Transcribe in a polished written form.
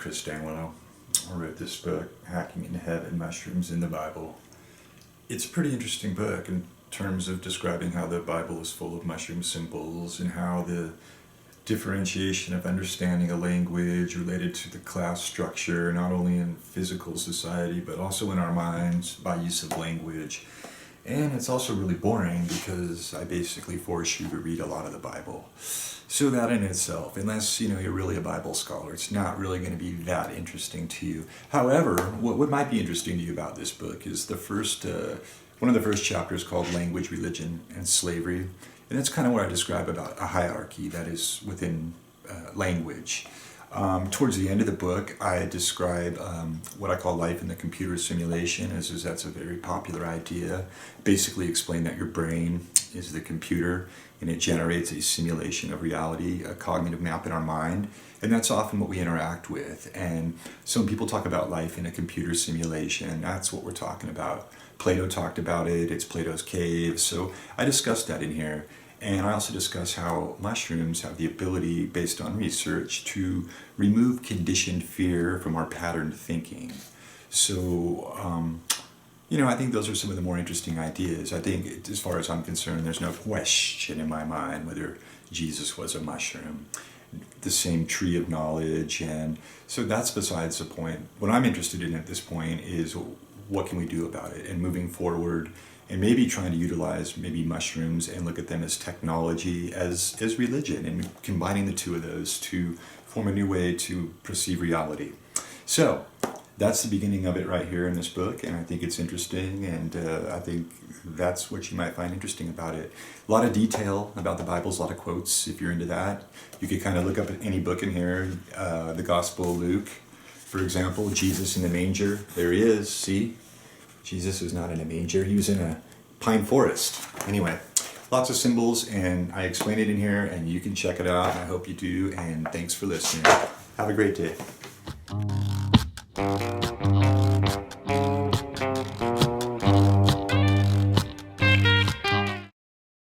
Chris Danwino. I wrote this book, Hacking into Heaven, Mushrooms in the Bible. It's a pretty interesting book in terms of describing how the Bible is full of mushroom symbols and how the differentiation of understanding a language related to the class structure, not only in physical society, but also in our minds by use of language. And it's also really boring because I basically force you to read a lot of the Bible. So that in itself, unless you're really a Bible scholar, it's not really going to be that interesting to you. However, what might be interesting to you about this book is one of the first chapters called Language, Religion, and Slavery. And that's kind of what I describe about a hierarchy that is within language. Towards the end of the book, I describe what I call life in the computer simulation, as that's a very popular idea. Basically explain that your brain is the computer and it generates a simulation of reality, a cognitive map in our mind, and that's often what we interact with. And so when people talk about life in a computer simulation, that's what we're talking about. Plato talked about it, it's Plato's cave, so I discussed that in here. And I also discuss how mushrooms have the ability, based on research, to remove conditioned fear from our patterned thinking. So, I think those are some of the more interesting ideas. I think, as far as I'm concerned, there's no question in my mind whether Jesus was a mushroom, the same tree of knowledge. And so that's besides the point. What I'm interested in at this point is what can we do about it, and moving forward, and maybe trying to utilize mushrooms and look at them as technology, as religion, and combining the two of those to form a new way to perceive reality. So that's the beginning of it right here in this book, and I think it's interesting, and I think that's what you might find interesting about it. A lot of detail about the Bible, a lot of quotes if you're into that. You could kind of look up at any book in here, the Gospel of Luke, for example, Jesus in the manger. There he is, see? Jesus was not in a manger, he was in a pine forest. Anyway, lots of symbols, and I explain it in here, and you can check it out, and I hope you do, and thanks for listening. Have a great day.